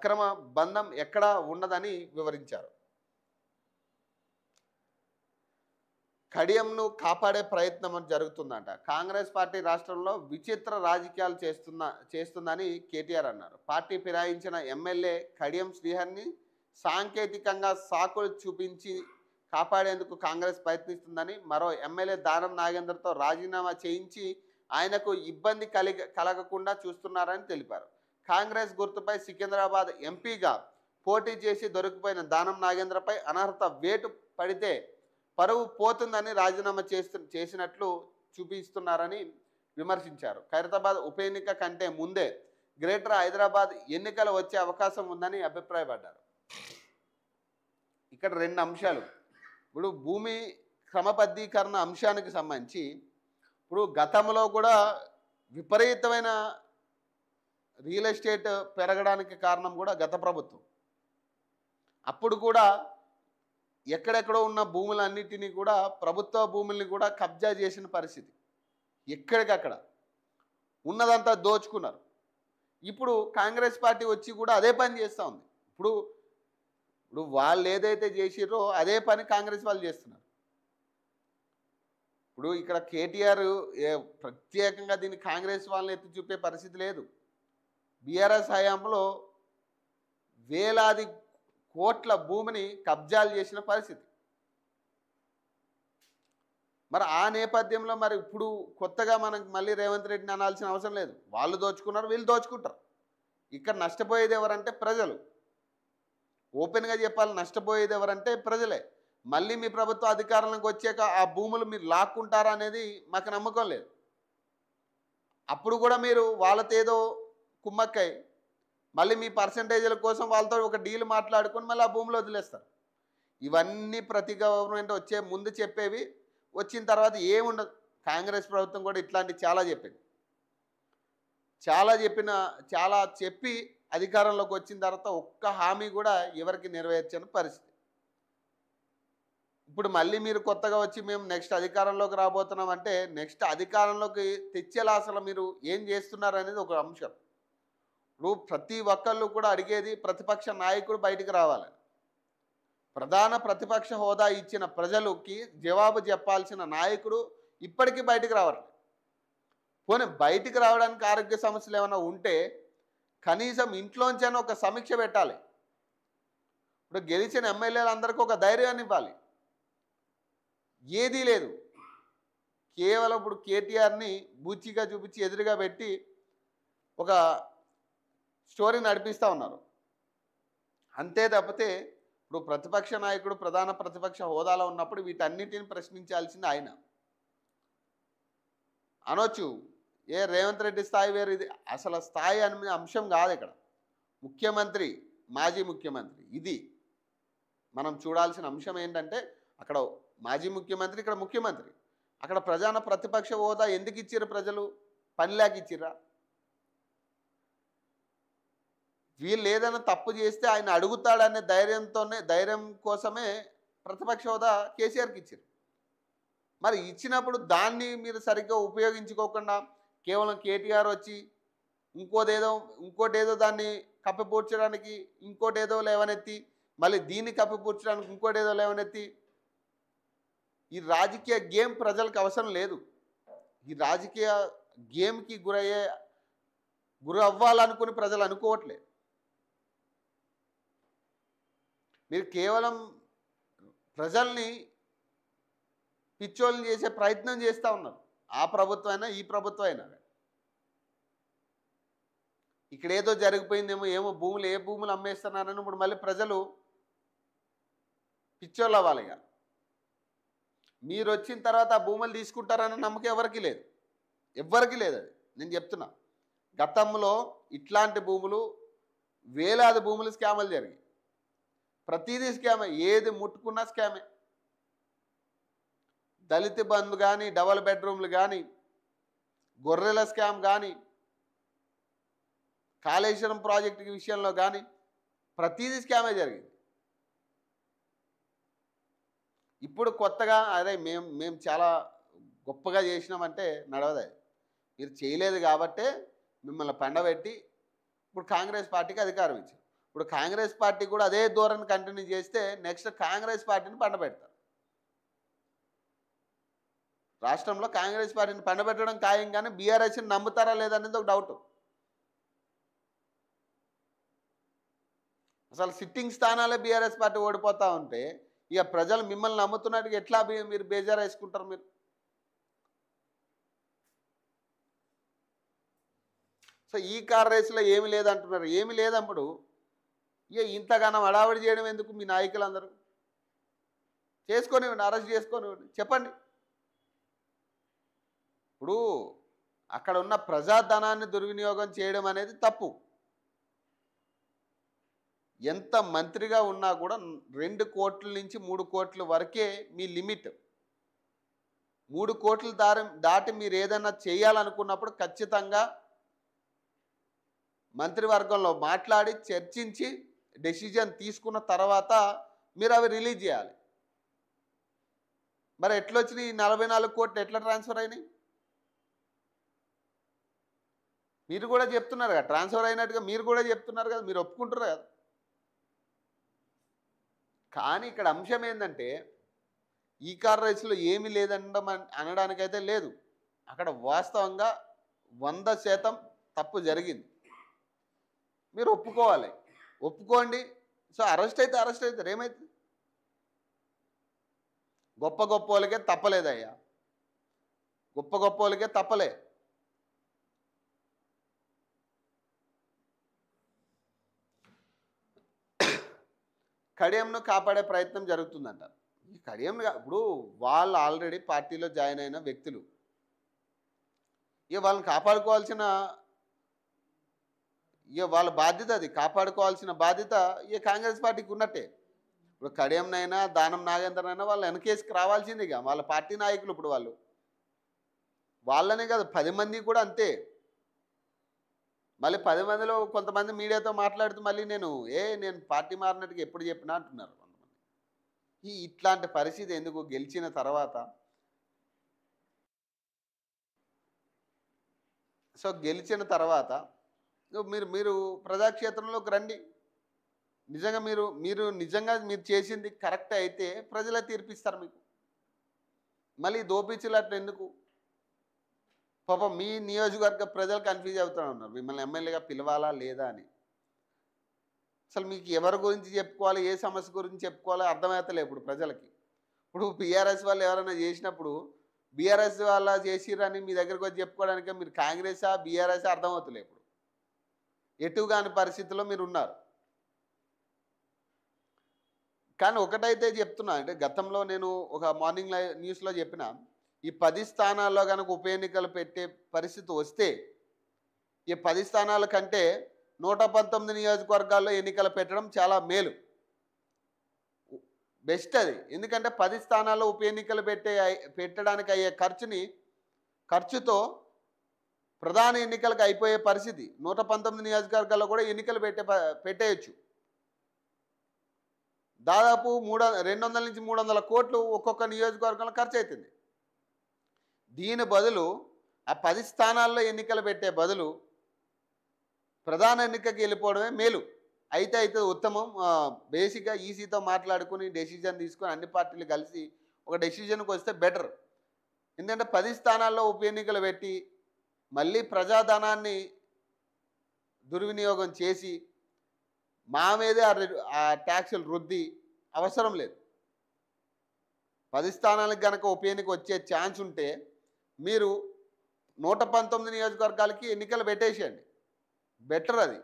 అక్రమ బంధం ఎక్కడా ఉండదని వివరించారు. కడియంను కాపాడే ప్రయత్నం జరుగుతుందంట. కాంగ్రెస్ పార్టీ రాష్ట్రంలో విచిత్ర రాజకీయాలు చేస్తుందని కేటీఆర్ అన్నారు. పార్టీ ఫిరాయించిన ఎమ్మెల్యే కడియం శ్రీహరిని సాంకేతికంగా సాకులు చూపించి కాపాడేందుకు కాంగ్రెస్ ప్రయత్నిస్తుందని, మరో ఎమ్మెల్యే దానం నాగేందర్తో రాజీనామా చేయించి ఆయనకు ఇబ్బంది కలగకుండా చూస్తున్నారని తెలిపారు. కాంగ్రెస్ గుర్తుపై సికింద్రాబాద్ ఎంపీగా పోటీ చేసి దొరికిపోయిన దానం నాగేంద్రపై అనర్హత వేటు పడితే పరువు పోతుందని రాజీనామా చేసినట్లు చూపిస్తున్నారని విమర్శించారు. ఖైరతాబాద్ ఉప ఎన్నిక కంటే ముందే గ్రేటర్ హైదరాబాద్ ఎన్నికలు వచ్చే అవకాశం ఉందని అభిప్రాయపడ్డారు. ఇక్కడ రెండు అంశాలు. ఇప్పుడు భూమి క్రమబద్ధీకరణ అంశానికి సంబంధించి ఇప్పుడు గతంలో కూడా విపరీతమైన రియల్ ఎస్టేట్ పెరగడానికి కారణం కూడా గత ప్రభుత్వం. అప్పుడు కూడా ఎక్కడెక్కడో ఉన్న భూములన్నిటినీ కూడా ప్రభుత్వ భూముల్ని కూడా కబ్జా చేసిన పరిస్థితి. ఎక్కడికక్కడ ఉన్నదంతా దోచుకున్నారు. ఇప్పుడు కాంగ్రెస్ పార్టీ వచ్చి కూడా అదే పని చేస్తూ ఉంది. ఇప్పుడు వాళ్ళు ఏదైతే చేసిర్రో అదే పని కాంగ్రెస్ వాళ్ళు చేస్తున్నారు. ఇప్పుడు ఇక్కడ కేటీఆర్ ప్రత్యేకంగా దీన్ని కాంగ్రెస్ వాళ్ళని ఎత్తి చూపే పరిస్థితి లేదు. బీఆర్ఎస్ హయాంలో వేలాది కోట్ల భూమిని కబ్జాలు చేసిన పరిస్థితి. మరి ఆ నేపథ్యంలో మరి ఇప్పుడు కొత్తగా మనకు మళ్ళీ రేవంత్ రెడ్డిని అనాల్సిన అవసరం లేదు. వాళ్ళు దోచుకున్నారు, వీళ్ళు దోచుకుంటారు. ఇక్కడ నష్టపోయేది ఎవరంటే ప్రజలు. ఓపెన్గా చెప్పాలి, నష్టపోయేది ఎవరంటే ప్రజలే. మళ్ళీ మీ ప్రభుత్వ అధికారంలోకి వచ్చాక ఆ భూములు మీరు లాక్కుంటారా అనేది మాకు నమ్మకం లేదు. అప్పుడు కూడా మీరు వాళ్ళతో ఏదో కుమ్మక్కై మళ్ళీ మీ పర్సంటేజీల కోసం వాళ్ళతో ఒక డీల్ మాట్లాడుకొని మళ్ళీ ఆ భూములు వదిలేస్తారు. ఇవన్నీ ప్రతి గవర్నమెంట్ వచ్చే ముందు చెప్పేవి, వచ్చిన తర్వాత ఏముండదు. కాంగ్రెస్ ప్రభుత్వం కూడా ఇట్లాంటి చాలా చెప్పింది. చాలా చెప్పి అధికారంలోకి వచ్చిన తర్వాత ఒక్క హామీ కూడా ఎవరికి నెరవేర్చని పరిస్థితి. ఇప్పుడు మళ్ళీ మీరు కొత్తగా వచ్చి మేము నెక్స్ట్ అధికారంలోకి రాబోతున్నాం అంటే నెక్స్ట్ అధికారంలోకి తెచ్చేలా అసలు మీరు ఏం చేస్తున్నారు అనేది ఒక అంశం. ఇప్పుడు ప్రతి ఒక్కళ్ళు కూడా అడిగేది ప్రతిపక్ష నాయకుడు బయటికి రావాలి. ప్రధాన ప్రతిపక్ష హోదా ఇచ్చిన ప్రజలకి జవాబు చెప్పాల్సిన నాయకుడు ఇప్పటికీ బయటికి రావట్లేదు. పోనీ బయటికి రావడానికి ఆరోగ్య సమస్యలు ఏమైనా ఉంటే కనీసం ఇంట్లోంచైనా ఒక సమీక్ష పెట్టాలి. ఇప్పుడు గెలిచిన ఎమ్మెల్యేలందరికీ ఒక ధైర్యాన్ని ఇవ్వాలి. ఏదీ లేదు. కేవలం ఇప్పుడు కేటీఆర్ని బూచిగా చూపించి ఎదురుగా పెట్టి ఒక స్టోరీ నడిపిస్తూ ఉన్నారు. అంతే తప్పితే ఇప్పుడు ప్రతిపక్ష నాయకుడు ప్రధాన ప్రతిపక్ష హోదాలో ఉన్నప్పుడు వీటన్నిటిని ప్రశ్నించాల్సింది ఆయన. అనొచ్చు రేవంత్ రెడ్డి స్థాయి వేరు, ఇది అసలు స్థాయి అనే అంశం కాదు. ఇక్కడ ముఖ్యమంత్రి, మాజీ ముఖ్యమంత్రి, ఇది మనం చూడాల్సిన అంశం. ఏంటంటే అక్కడ మాజీ ముఖ్యమంత్రి, ఇక్కడ ముఖ్యమంత్రి. అక్కడ ప్రధాన ప్రతిపక్ష హోదా ఎందుకు ఇచ్చారు ప్రజలు? పనిలాగా ఇచ్చిర్రా? వీళ్ళు ఏదైనా తప్పు చేస్తే ఆయన అడుగుతాడనే ధైర్యం కోసమే ప్రతిపక్ష హోదా కేసీఆర్కి ఇచ్చారు. మరి ఇచ్చినప్పుడు దాన్ని మీరు సరిగ్గా ఉపయోగించుకోకుండా కేవలం కేటీఆర్ వచ్చి ఇంకోటేదో దాన్ని కప్పిపూడ్చడానికి ఇంకోటేదో లేవనెత్తి, మళ్ళీ దీన్ని కప్పిపూడ్చడానికి ఇంకోటేదో లేవనెత్తి, ఈ రాజకీయ గేమ్ ప్రజలకు అవసరం లేదు. ఈ రాజకీయ గేమ్కి గురి అవ్వాలనుకుని ప్రజలు అనుకోవట్లేదు. మీరు కేవలం ప్రజల్ని పిచ్చోళ్ళు చేసే ప్రయత్నం చేస్తూ ఉన్నారు. ఆ ప్రభుత్వం అయినా ఈ ప్రభుత్వం అయినా. ఇక్కడ ఏదో జరిగిపోయిందేమో, ఏ భూములు అమ్మేస్తున్నారని ఇప్పుడు మళ్ళీ ప్రజలు పిచ్చోళ్ళు అవ్వాలిగా. మీరు వచ్చిన తర్వాత ఆ భూములు తీసుకుంటారన్న నమ్మకం ఎవరికి లేదు. అది నేను చెప్తున్నా. గతంలో ఇట్లాంటి భూములు వేలాది భూములు స్కాములు జరిగాయి. ప్రతిదీ స్కామే, ఏది ముట్టుకున్నా స్కామే. దళిత బంధు కానీ, డబల్ బెడ్రూమ్లు కానీ, గొర్రెల స్కామ్ కానీ, కాళేశ్వరం ప్రాజెక్టు విషయంలో కానీ ప్రతిదీ స్కామే జరిగింది. ఇప్పుడు కొత్తగా అదే మేము చాలా గొప్పగా చేసినామంటే నడవదు. మీరు చేయలేదు కాబట్టే మిమ్మల్ని పండబెట్టి ఇప్పుడు కాంగ్రెస్ పార్టీకి అధికారం ఇచ్చారు. ఇప్పుడు కాంగ్రెస్ పార్టీ కూడా అదే ధోరణి కంటిన్యూ చేస్తే నెక్స్ట్ కాంగ్రెస్ పార్టీని పండబెడతారు. రాష్ట్రంలో కాంగ్రెస్ పార్టీని పండబెట్టడం ఖాయం, కానీ బీఆర్ఎస్ని నమ్ముతారా లేదనేది ఒక డౌట్. అసలు సిట్టింగ్ స్థానాలే బీఆర్ఎస్ పార్టీ ఓడిపోతూ ఉంటే ఇక ప్రజలు మిమ్మల్ని నమ్ముతున్నట్టుగా ఎట్లా మీరు బేజారు వేసుకుంటారు మీరు? సో ఈ కార్ రేసులో ఏమి లేదంటున్నారు. ఏమి లేదప్పుడు ఇక ఇంతగానం హడావిడి చేయడం ఎందుకు? మీ నాయకులందరూ చేసుకొనివ్వండి, అరెస్ట్ చేసుకొనివ్వండి, చెప్పండి. ఇప్పుడు అక్కడ ఉన్న ప్రజాధనాన్ని దుర్వినియోగం చేయడం అనేది తప్పు. ఎంత మంత్రిగా ఉన్నా కూడా 2 కోట్ల నుంచి 3 కోట్ల వరకే మీ లిమిట్. 3 కోట్ల దాటి మీరు ఏదైనా చేయాలనుకున్నప్పుడు ఖచ్చితంగా మంత్రివర్గంలో మాట్లాడి చర్చించి డెసిజన్ తీసుకున్న తర్వాత మీరు అవి రిలీజ్ చేయాలి. మరి ఎట్లొచ్చినాయి 44 కోట్లు ఎట్లా ట్రాన్స్ఫర్ అయినాయి? మీరు కూడా చెప్తున్నారు కదా, ట్రాన్స్ఫర్ అయినట్టుగా మీరు కూడా చెప్తున్నారు కదా, మీరు ఒప్పుకుంటారు కదా. కానీ ఇక్కడ అంశం ఏంటంటే ఈ కార్ రేసులో ఏమీ అనడానికైతే లేదు. అక్కడ వాస్తవంగా 100% తప్పు జరిగింది. మీరు ఒప్పుకోవాలి, ఒప్పుకోండి. సో అరెస్ట్ అవుతారు, ఏమవుతుంది? గొప్ప వాళ్ళకే తప్పలేదయ్యా, గొప్ప వాళ్ళకే తప్పలే. కడియంను కాపాడే ప్రయత్నం జరుగుతుందంట. ఈ కడియం ఇప్పుడు వాళ్ళు ఆల్రెడీ పార్టీలో జాయిన్ అయిన వ్యక్తులు, ఇక వాళ్ళని కాపాడుకోవాల్సిన వాళ్ళ బాధ్యత, అది కాపాడుకోవాల్సిన బాధ్యత ఇక కాంగ్రెస్ పార్టీకి ఉన్నట్టే. ఇప్పుడు కడియంనైనా దానం నాగేంద్రనైనా వాళ్ళు వెనకేసుకు రావాల్సింది. ఇక వాళ్ళ పార్టీ నాయకులు ఇప్పుడు వాళ్ళనే కాదు 10 మంది కూడా అంతే. మళ్ళీ 10 మందిలో కొంతమంది మీడియాతో మాట్లాడుతూ మళ్ళీ నేను పార్టీ మారినట్టుగా ఎప్పుడు చెప్పినా అంటున్నారు కొంతమంది. ఇట్లాంటి పరిస్థితి ఎందుకు? గెలిచిన తర్వాత మీరు ప్రజాక్షేత్రంలోకి రండి. నిజంగా మీరు చేసింది కరెక్ట్ అయితే ప్రజలే తీర్పిస్తారు మీకు. మళ్ళీ దోపిచ్చినట్లు ఎందుకు? పాపం మీ నియోజకవర్గ ప్రజలు కన్ఫ్యూజ్ అవుతూ ఉన్నారు, మిమ్మల్ని ఎమ్మెల్యేగా పిలవాలా లేదా అని. అసలు మీకు ఎవరి గురించి చెప్పుకోవాలి, ఏ సమస్య గురించి చెప్పుకోవాలో అర్థమవుతలే ఇప్పుడు ప్రజలకి. ఇప్పుడు బీఆర్ఎస్ వాళ్ళు ఎవరైనా చేసినప్పుడు బీఆర్ఎస్ వాళ్ళ చేసిరని మీ దగ్గరకు వచ్చి చెప్పుకోవడానికే మీరు కాంగ్రెసా బీఆర్ఎస్ అర్థమవుతలే. ఇప్పుడు ఎటు కాని పరిస్థితుల్లో మీరు ఉన్నారు. కానీ ఒకటైతే చెప్తున్నా, అంటే గతంలో నేను ఒక మార్నింగ్ న్యూస్లో చెప్పిన, ఈ 10 స్థానాల్లో కనుక ఉప ఎన్నికలు పెట్టే పరిస్థితి వస్తే ఈ 10 స్థానాల కంటే 119 నియోజకవర్గాల్లో ఎన్నికలు పెట్టడం చాలా మేలు, బెస్ట్ అది. ఎందుకంటే 10 స్థానాల్లో ఉప ఎన్నికలు పెట్టడానికి అయ్యే ఖర్చుతో ప్రధాన ఎన్నికలకు అయిపోయే పరిస్థితి. 119 నియోజకవర్గాల్లో కూడా ఎన్నికలు పెట్టేయచ్చు. దాదాపు 200 నుంచి 300 కోట్లు ఒక్కొక్క నియోజకవర్గంలో ఖర్చు అవుతుంది. దీని బదులు ఆ 10 స్థానాల్లో ఎన్నికలు పెట్టే బదులు ప్రధాన ఎన్నికకి వెళ్ళిపోవడమే మేలు. అయితే ఉత్తమం. బేసిక్గా ఈసీతో మాట్లాడుకుని డెసిజన్ తీసుకొని అన్ని పార్టీలు కలిసి ఒక డెసిజన్కి వస్తే బెటర్. ఎందుకంటే 10 స్థానాల్లో ఉప ఎన్నికలు పెట్టి మళ్ళీ ప్రజాధనాన్ని దుర్వినియోగం చేసి మా మీదే ఆ ట్యాక్సులు రుద్ది అవసరం లేదు. 10 స్థానాలకు కనుక ఉప ఎన్నిక వచ్చే ఛాన్స్ ఉంటే మీరు 119 నియోజకవర్గాలకి ఎన్నికలు పెట్టేసేయండి, బెటర్ అది.